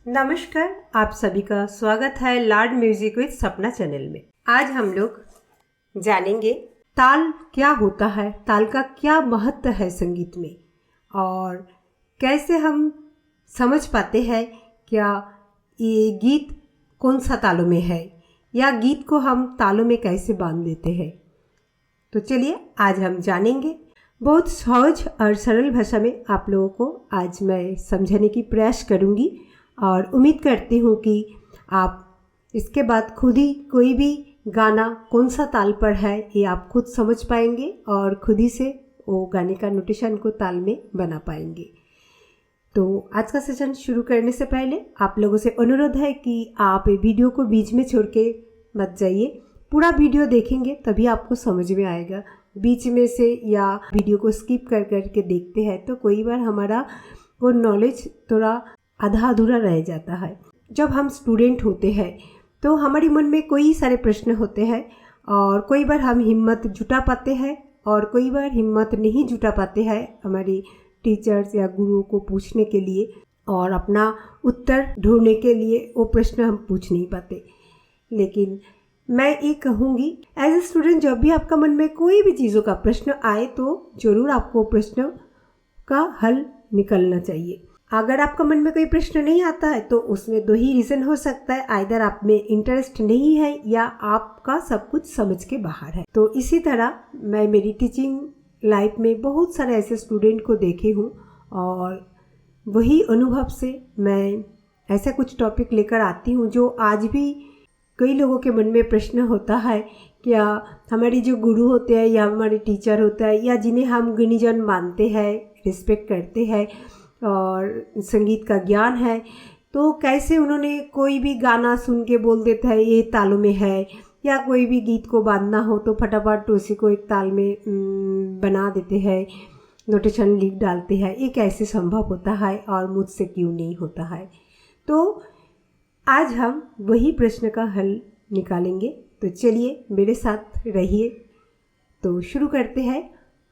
नमस्कार, आप सभी का स्वागत है लाड म्यूजिक विद सपना चैनल में। आज हम लोग जानेंगे ताल क्या होता है, ताल का क्या महत्व है संगीत में और कैसे हम समझ पाते हैं क्या ये गीत कौन सा तालों में है या गीत को हम तालों में कैसे बांध लेते हैं। तो चलिए आज हम जानेंगे। बहुत सहज और सरल भाषा में आप लोगों को आज मैं समझाने की प्रयास करूंगी और उम्मीद करती हूँ कि आप इसके बाद खुद ही कोई भी गाना कौन सा ताल पर है ये आप खुद समझ पाएंगे और खुद ही से वो गाने का नोटेशन को ताल में बना पाएंगे। तो आज का सेशन शुरू करने से पहले आप लोगों से अनुरोध है कि आप वीडियो को बीच में छोड़ के मत जाइए। पूरा वीडियो देखेंगे तभी आपको समझ में आएगा। बीच में से या वीडियो को स्किप कर करके देखते हैं तो कोई बार हमारा वो नॉलेज थोड़ा आधा अधूरा रह जाता है। जब हम स्टूडेंट होते हैं तो हमारे मन में कई सारे प्रश्न होते हैं और कई बार हम हिम्मत जुटा पाते हैं और कई बार हिम्मत नहीं जुटा पाते हैं हमारी टीचर्स या गुरुओं को पूछने के लिए और अपना उत्तर ढूंढने के लिए वो प्रश्न हम पूछ नहीं पाते। लेकिन मैं ये कहूँगी एज ए स्टूडेंट जब भी आपका मन में कोई भी चीज़ों का प्रश्न आए तो ज़रूर आपको प्रश्न का हल निकलना चाहिए। अगर आपका मन में कोई प्रश्न नहीं आता है तो उसमें दो ही रीज़न हो सकता है, आइदर आप में इंटरेस्ट नहीं है या आपका सब कुछ समझ के बाहर है। तो इसी तरह मैं मेरी टीचिंग लाइफ में बहुत सारे ऐसे स्टूडेंट को देखे हूँ और वही अनुभव से मैं ऐसा कुछ टॉपिक लेकर आती हूँ जो आज भी कई लोगों के मन में प्रश्न होता है। क्या हमारे जो गुरु होते हैं या हमारे टीचर होता है या जिन्हें हम गुणीजन मानते हैं, रिस्पेक्ट करते हैं और संगीत का ज्ञान है, तो कैसे उन्होंने कोई भी गाना सुन के बोल देता है ये तालों में है, या कोई भी गीत को बांधना हो तो फटाफट उसी को एक ताल में बना देते हैं, नोटेशन लिख डालते हैं। ये कैसे संभव होता है और मुझसे क्यों नहीं होता है। तो आज हम वही प्रश्न का हल निकालेंगे। तो चलिए मेरे साथ रहिए। तो शुरू करते हैं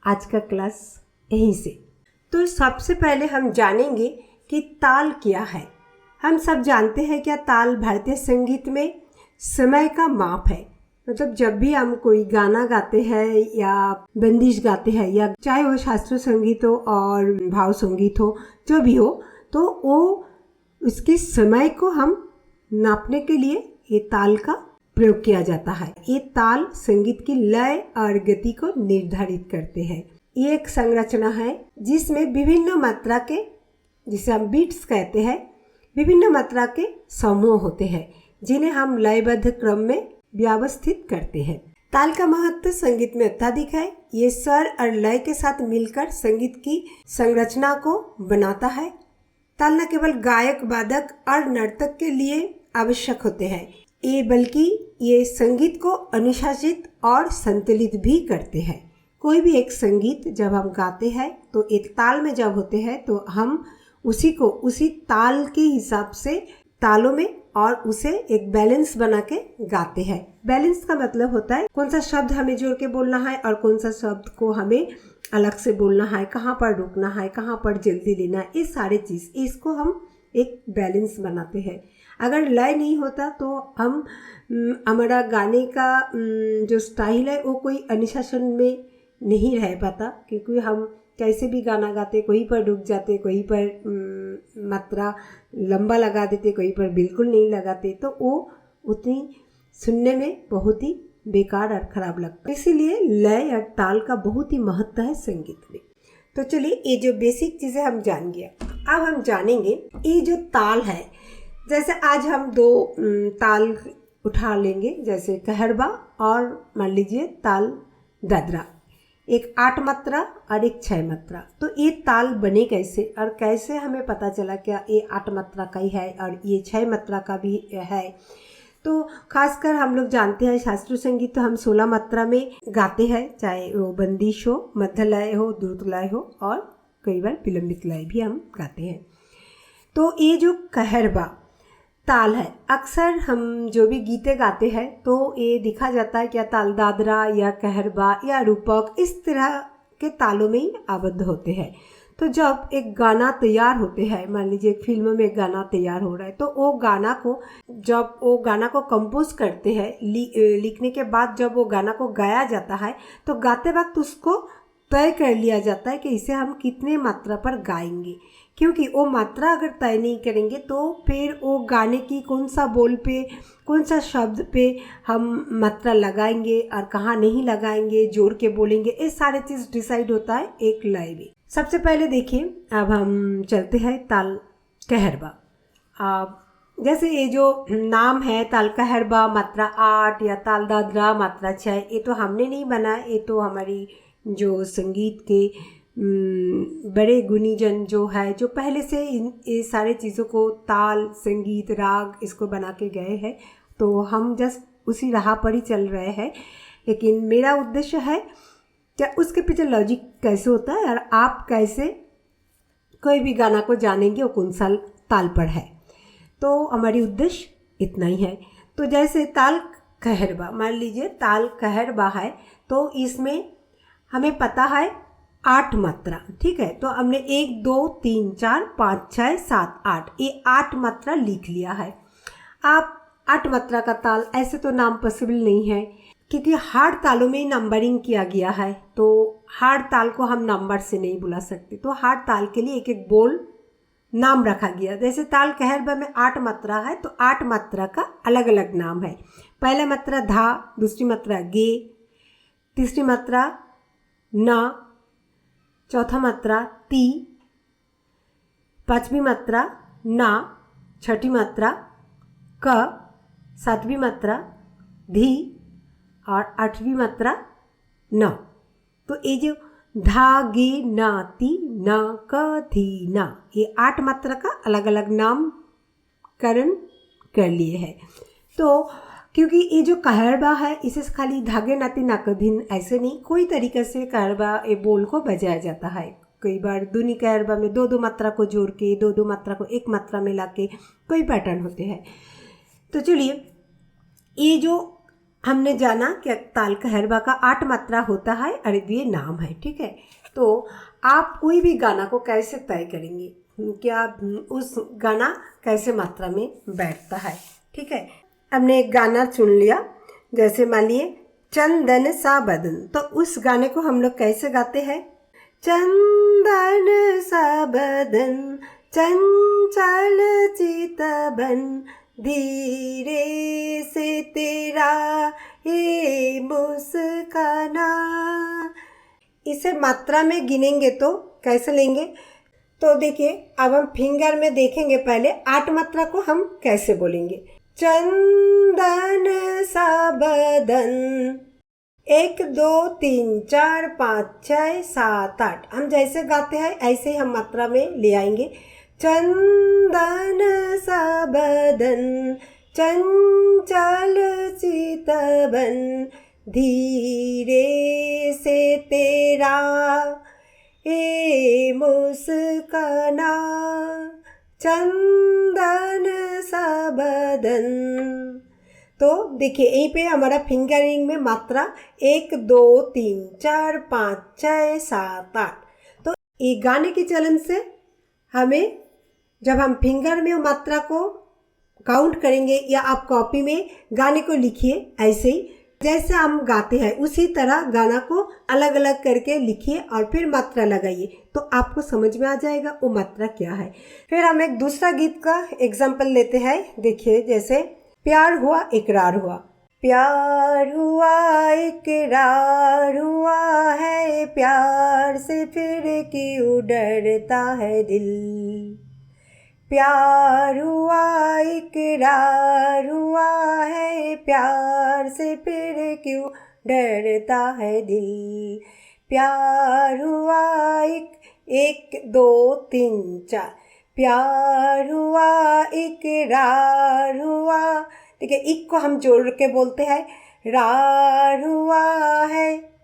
आज का क्लास यहीं से। तो सबसे पहले हम जानेंगे कि ताल क्या है। हम सब जानते हैं क्या ताल भारतीय संगीत में समय का माप है। मतलब जब भी हम कोई गाना गाते हैं या बंदिश गाते हैं या चाहे वो शास्त्रीय संगीत हो और भाव संगीत हो, जो भी हो, तो वो उसके समय को हम नापने के लिए ये ताल का प्रयोग किया जाता है। ये ताल संगीत की लय और गति को निर्धारित करते हैं। ये एक संरचना है जिसमें विभिन्न मात्रा के, जिसे हम बीट्स कहते हैं, विभिन्न मात्रा के समूह होते हैं जिन्हें हम लयबद्ध क्रम में व्यवस्थित करते हैं। ताल का महत्व संगीत में अत्यधिक है। ये स्वर और लय के साथ मिलकर संगीत की संरचना को बनाता है। ताल न केवल गायक, वादक और नर्तक के लिए आवश्यक होते हैं, ये बल्कि ये संगीत को अनुशासित और संतुलित भी करते हैं। कोई भी एक संगीत जब हम गाते हैं तो एक ताल में जब होते हैं तो हम उसी को उसी ताल के हिसाब से तालों में और उसे एक बैलेंस बना के गाते हैं। बैलेंस का मतलब होता है कौन सा शब्द हमें जोड़ के बोलना है और कौन सा शब्द को हमें अलग से बोलना है, कहाँ पर रुकना है, कहाँ पर जल्दी लेना है, ये सारे चीज़, इसको हम एक बैलेंस बनाते हैं। अगर लय नहीं होता तो हम हमारा गाने का जो स्टाइल है वो कोई अनुशासन में नहीं रह पाता, क्योंकि हम कैसे भी गाना गाते, कहीं पर रुक जाते, कहीं पर मात्रा लंबा लगा देते, कहीं पर बिल्कुल नहीं लगाते, तो वो उतनी सुनने में बहुत ही बेकार और ख़राब लगता है। इसीलिए लय और ताल का बहुत ही महत्व है संगीत में। तो चलिए ये जो बेसिक चीज़ें हम जान गया, अब हम जानेंगे ये जो ताल है। जैसे आज हम दो ताल उठा लेंगे, जैसे कहरबा और मान लीजिए ताल दादरा, एक 8 मात्रा और एक 6 मात्रा। तो ये ताल बने कैसे और कैसे हमें पता चला क्या ये 8 मात्रा का ही है और ये 6 मात्रा का भी है। तो खासकर हम लोग जानते हैं शास्त्रीय संगीत तो हम 16 मात्रा में गाते हैं, चाहे वो बंदिश हो, मध्य लय हो, द्रुत लय हो और कई बार विलंबित लय भी हम गाते हैं। तो ये जो कहरबा ताल है, अक्सर हम जो भी गीतें गाते हैं तो ये देखा जाता है क्या ताल दादरा या कहरबा या रूपक इस तरह के तालों में ही आबद्ध होते हैं। तो जब एक गाना तैयार होते हैं, मान लीजिए एक फिल्म में एक गाना तैयार हो रहा है, तो वो गाना को जब वो गाना को कंपोज करते हैं, लिखने के बाद जब वो गाना को गाया जाता है, तो गाते वक्त उसको तय कर लिया जाता है कि इसे हम कितने मात्रा पर गाएंगे, क्योंकि वो मात्रा अगर तय नहीं करेंगे तो फिर वो गाने की कौन सा बोल पे, कौन सा शब्द पे हम मात्रा लगाएंगे और कहाँ नहीं लगाएंगे, जोड़ के बोलेंगे, ये सारे चीज़ डिसाइड होता है एक लय में। सबसे पहले देखिए, अब हम चलते हैं ताल कहरबा। अब जैसे ये जो नाम है ताल कहरबा, मात्रा 8 या ताल दादरा मात्रा 6, ये तो हमने नहीं बनाया, ये तो हमारी जो संगीत के बड़े गुणीजन जो है, जो पहले से ये सारे चीज़ों को ताल, संगीत, राग इसको बना के गए हैं, तो हम जस्ट उसी राह पर ही चल रहे हैं। लेकिन मेरा उद्देश्य है क्या उसके पीछे लॉजिक कैसे होता है और आप कैसे कोई भी गाना को जानेंगे वो कौन सा ताल पर है। तो हमारी उद्देश्य इतना ही है। तो जैसे ताल कहरबा, मान लीजिए ताल कहरबा है, तो इसमें हमें पता है 8 मात्रा, ठीक है। तो हमने 1 2 3 4 5 6 7 8, ये 8 मात्रा लिख लिया है। आप 8 मात्रा का ताल, ऐसे तो नाम पॉसिबल नहीं है क्योंकि हार्ड तालों में ही नंबरिंग किया गया है, तो हार्ड ताल को हम नंबर से नहीं बुला सकते, तो हार्ड ताल के लिए एक एक बोल नाम रखा गया। जैसे ताल कहरबा में 8 मात्रा है, तो 8 मात्रा का अलग अलग नाम है। पहला मात्रा धा, दूसरी मात्रा गे, तीसरी मात्रा ना, चौथा मात्रा ती, पांचवी मात्रा ना, छठी मात्रा क, सातवीं मात्रा धी और आठवीं मात्रा न। तो ये जो धा गे ना ती न क धी ना, ये 8 मात्रा का अलग अलग नामकरण कर लिए है। तो क्योंकि ये जो कहरबा है, इसे खाली धागे नाती नाकधिन ऐसे नहीं, कोई तरीके से कहरबा ये बोल को बजाया जाता है। कई बार दूनी कहरबा में 2 मात्रा को जोड़ के 2 मात्रा को एक मात्रा में लाके कोई पैटर्न होते हैं। तो चलिए, ये जो हमने जाना कि ताल कहरबा का 8 मात्रा होता है और ये नाम है, ठीक है। तो आप कोई भी गाना को कैसे तय करेंगे, क्या उस गाना कैसे मात्रा में बैठता है, ठीक है। हमने एक गाना चुन लिया, जैसे मान लिए चंदन सा बदन, तो उस गाने को हम लोग कैसे गाते हैं। चंदन सा बदन चंचल चितबन, धीरे से तेरा ये मुस्काना। इसे मात्रा में गिनेंगे तो कैसे लेंगे, तो देखिए अब हम फिंगर में देखेंगे। पहले 8 मात्रा को हम कैसे बोलेंगे। चंदन सा बदन, 1 2 3 4 5 6 7 8, हम जैसे गाते हैं ऐसे ही हम मात्रा में ले आएंगे। चंदन सा बदन चंचल चितबन, धीरे से तेरा ए मुस्काना, चंदन सा बदन। तो देखिए यहीं पे हमारा फिंगरिंग में मात्रा 1 2 3 4 5 6 7 8। तो ये गाने के चलन से हमें जब हम फिंगर में मात्रा को काउंट करेंगे, या आप कॉपी में गाने को लिखिए ऐसे ही जैसे हम गाते हैं उसी तरह गाना को अलग अलग करके लिखिए और फिर मात्रा लगाइए, तो आपको समझ में आ जाएगा वो मात्रा क्या है। फिर हम एक दूसरा गीत का एग्जाम्पल लेते हैं। देखिए जैसे प्यार हुआ इकरार हुआ, प्यार हुआ इकरार हुआ है, प्यार से फिर क्यों डरता है दिल, प्यार हुआ इकरार हुआ है, प्यार से फिर क्यों डरता है दिल, प्यार हुआ 1 2 3 4, प्यार हुआ इकरार हुआ। देखिए इक को हम जोड़ के बोलते हैं रार हुआ है।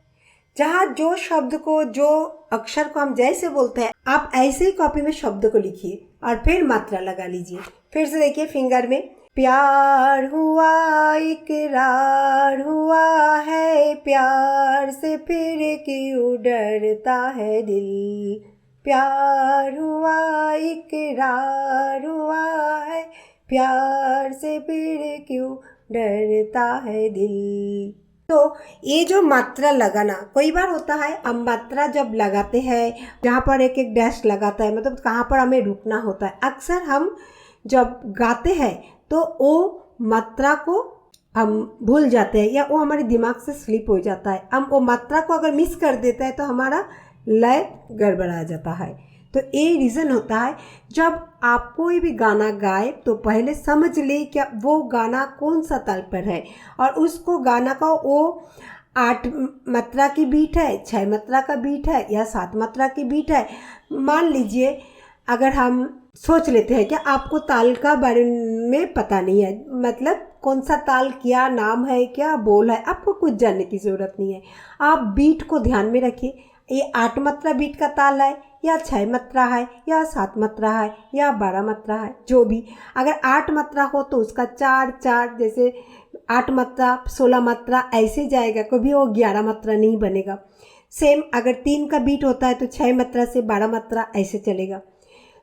जहाँ जो शब्द को, जो अक्षर को हम जैसे बोलते हैं, आप ऐसे ही कॉपी में शब्द को लिखिए और फिर मात्रा लगा लीजिए। फिर से देखिए फिंगर में, प्यार हुआ इकरार हुआ है, प्यार से फिर क्यों डरता है दिल, प्यार हुआ इकरार हुआ है, प्यार से फिर क्यों डरता है दिल। तो ये जो मात्रा लगाना, कई बार होता है हम मात्रा जब लगाते हैं जहाँ पर एक एक डैश लगाता है, मतलब कहाँ पर हमें रुकना होता है। अक्सर हम जब गाते हैं तो वो मात्रा को हम भूल जाते हैं या वो हमारे दिमाग से स्लिप हो जाता है। हम वो मात्रा को अगर मिस कर देते हैं तो हमारा लय गड़बड़ा जाता है। तो ये रीज़न होता है, जब आप कोई भी गाना गाए तो पहले समझ ले कि वो गाना कौन सा ताल पर है, और उसको गाना का वो 8 मात्रा की बीट है, 6 मात्रा का बीट है या 7 मात्रा की बीट है। मान लीजिए अगर हम सोच लेते हैं कि आपको ताल का बारे में पता नहीं है, मतलब कौन सा ताल क्या नाम है क्या बोल है, आपको कुछ जानने की ज़रूरत नहीं है। आप बीट को ध्यान में रखिए, ये 8 मात्रा बीट का ताल है या 6 मात्रा है या 7 मात्रा है या 12 मात्रा है, जो भी। अगर 8 मात्रा हो तो उसका 4-4, जैसे 8 मात्रा 16 मात्रा ऐसे जाएगा, कभी वो 11 मात्रा नहीं बनेगा। सेम अगर 3 का बीट होता है तो 6 मात्रा से 12 मात्रा ऐसे चलेगा।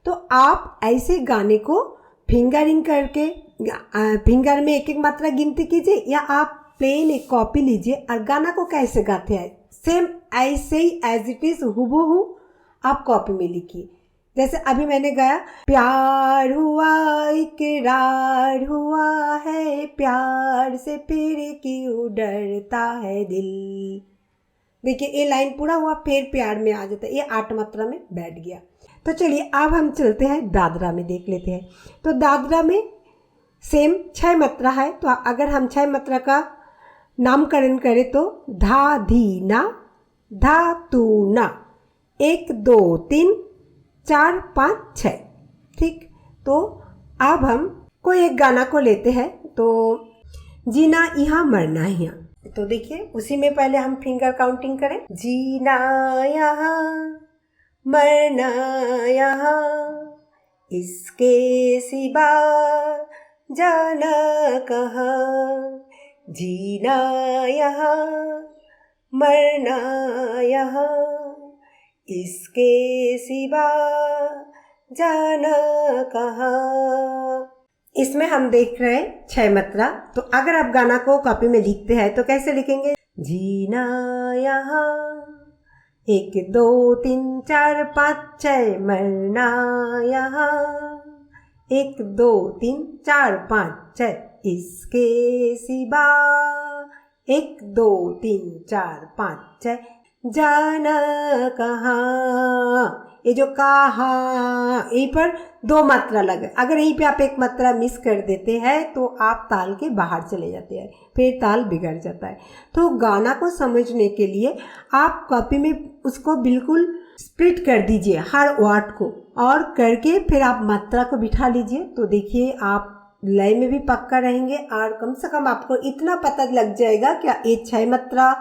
तो आप ऐसे गाने को फिंगरिंग करके फिंगर में एक एक मात्रा गिनती कीजिए, या आप प्लेन एक कॉपी लीजिए और गाना को कैसे गाते हैं सेम ऐसे ही एज इट इज हूबहू आप कॉपी में लिखिए। जैसे अभी मैंने गाया, प्यार हुआ इकरार हुआ है, प्यार से फिर क्यों डरता है दिल। देखिए ये लाइन पूरा हुआ, फिर प्यार में आ जाता है, ये 8 मात्रा में बैठ गया। तो चलिए अब हम चलते हैं दादरा में, देख लेते हैं। तो दादरा में सेम 6 मात्रा है, तो अगर हम 6 मात्रा का नामकरण करें तो धा धी ना, धा तू ना, 1 2 3 4 5 6। ठीक, तो अब हम कोई एक गाना को लेते हैं, तो जीना यहाँ मरना यहाँ। तो देखिए उसी में पहले हम फिंगर काउंटिंग करें, जीना यहाँ मरना यहाँ, इसके सिवा जाना कहाँ, जीना यहाँ मरना यहाँ, इसके सिवा जाना कहाँ। इसमें हम देख रहे हैं 6 मात्रा। तो अगर आप गाना को कॉपी में लिखते हैं तो कैसे लिखेंगे, जीना यहाँ 1 2 3 4 5 6, मरना यहाँ 1 2 3 4 5 6, इसके सिवा 1 2 3 4 5 6, जाना कहाँ। ये जो कहाँ, यहीं पर 2 मात्रा लगे, अगर यहीं पे आप 1 मात्रा मिस कर देते हैं तो आप ताल के बाहर चले जाते हैं, फिर ताल बिगड़ जाता है। तो गाना को समझने के लिए आप कॉपी में उसको बिल्कुल स्प्लिट कर दीजिए हर वर्ड को, और करके फिर आप मात्रा को बिठा लीजिए। तो देखिए आप लय में भी पक्का रहेंगे, और कम से कम आपको इतना पता लग जाएगा कि ये 6 मात्रा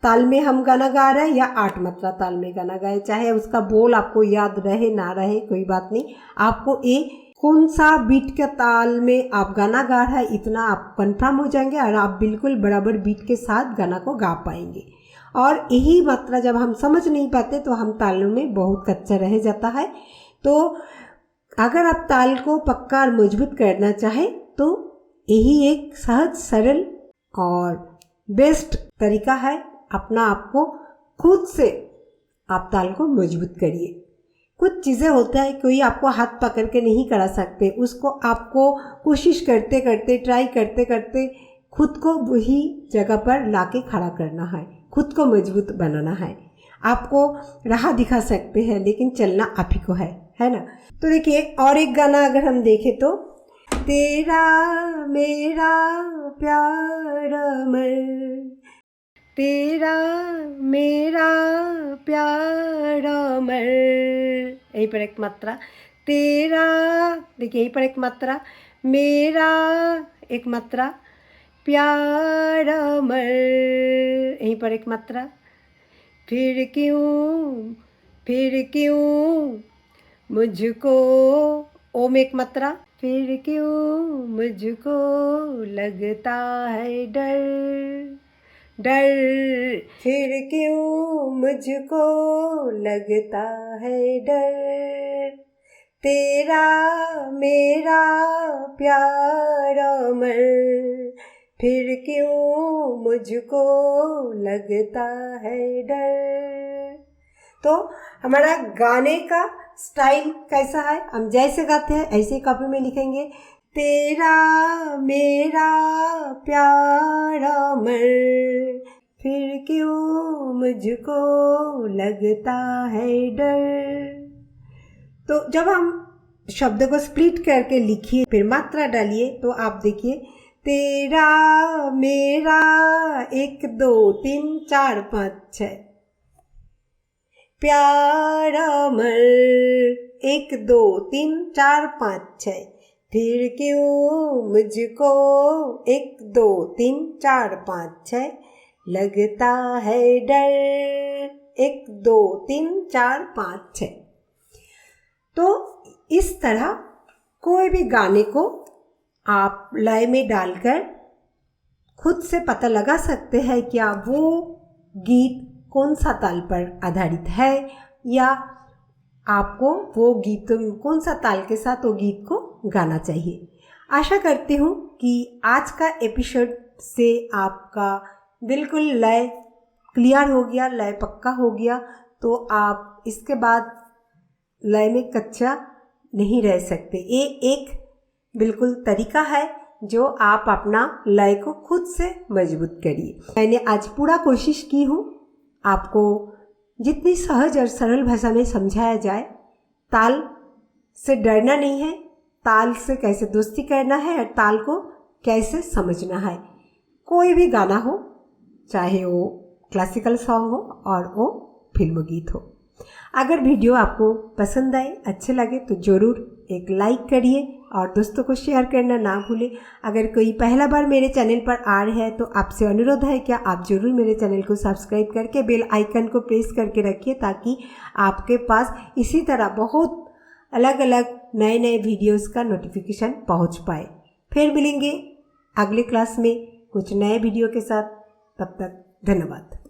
ताल में हम गाना गा रहे हैं या 8 मात्रा ताल में गाना गाए। चाहे उसका बोल आपको याद रहे ना रहे कोई बात नहीं, आपको ये कौन सा बीट के ताल में आप गाना गा रहा है इतना आप कंफर्म हो जाएंगे, और आप बिल्कुल बराबर बीट के साथ गाना को गा पाएंगे। और यही मात्रा जब हम समझ नहीं पाते तो हम तालों में बहुत कच्चा रह जाता है। तो अगर आप ताल को पक्का और मजबूत करना चाहें तो यही एक सहज सरल और बेस्ट तरीका है, अपना आपको खुद से आप ताल को मजबूत करिए। कुछ चीज़ें होता है कोई आपको हाथ पकड़ के नहीं करा सकते, उसको आपको कोशिश करते करते ट्राई करते करते खुद को वही जगह पर लाके खड़ा करना है, खुद को मजबूत बनाना है। आपको राह दिखा सकते हैं लेकिन चलना आप ही को है ना। तो देखिए और एक गाना अगर हम देखें तो, तेरा मेरा प्यार अमर, तेरा मेरा प्यार अमर, यहीं पर एक मात्रा, तेरा, देखिए यहीं पर एक मात्रा, मेरा एक मात्रा, प्यार अमर, यहीं पर एक मात्रा, फिर क्यों मुझको, ओम एक मात्रा, फिर क्यों मुझको लगता है डर, डर, फिर क्यों मुझको लगता है डर, तेरा मेरा प्यार अमर, फिर क्यों मुझको लगता है डर। तो हमारा गाने का स्टाइल कैसा है, हम जैसे गाते हैं ऐसे कॉपी में लिखेंगे, तेरा मेरा प्यार अमर, फिर क्यों मुझको लगता है डर। तो जब हम शब्द को स्प्लिट करके लिखिए फिर मात्रा डालिए तो आप देखिए, तेरा मेरा 1 2 3 4 5 6, प्यार अमर 1 2 3 4 5 6, फिर क्यों मुझको 1 2 3 4 5 6 लगता है डर, 1 2 3 4 5 6। तो इस तरह कोई भी गाने को आप लय में डालकर खुद से पता लगा सकते हैं क्या वो गीत कौन सा ताल पर आधारित है, या आपको वो गीत कौन सा ताल के साथ वो गीत को गाना चाहिए। आशा करती हूँ कि आज का एपिसोड से आपका बिल्कुल लय क्लियर हो गया, लय पक्का हो गया, तो आप इसके बाद लय में कच्चा नहीं रह सकते। ये एक बिल्कुल तरीका है जो आप अपना लय को खुद से मजबूत करिए। मैंने आज पूरा कोशिश की हूँ आपको जितनी सहज और सरल भाषा में समझाया जाए। ताल से डरना नहीं है, ताल से कैसे दोस्ती करना है और ताल को कैसे समझना है। कोई भी गाना हो, चाहे वो क्लासिकल सॉन्ग हो और वो फिल्म गीत हो। अगर वीडियो आपको पसंद आए, अच्छे लगे तो ज़रूर एक लाइक करिए और दोस्तों को शेयर करना ना भूलें। अगर कोई पहला बार मेरे चैनल पर आ रहे हैं तो आपसे अनुरोध है क्या आप ज़रूर मेरे चैनल को सब्सक्राइब करके बेल आइकन को प्रेस करके रखिए, ताकि आपके पास इसी तरह बहुत अलग अलग नए नए वीडियोस का नोटिफिकेशन पहुंच पाए। फिर मिलेंगे अगले क्लास में कुछ नए वीडियो के साथ। तब तक धन्यवाद।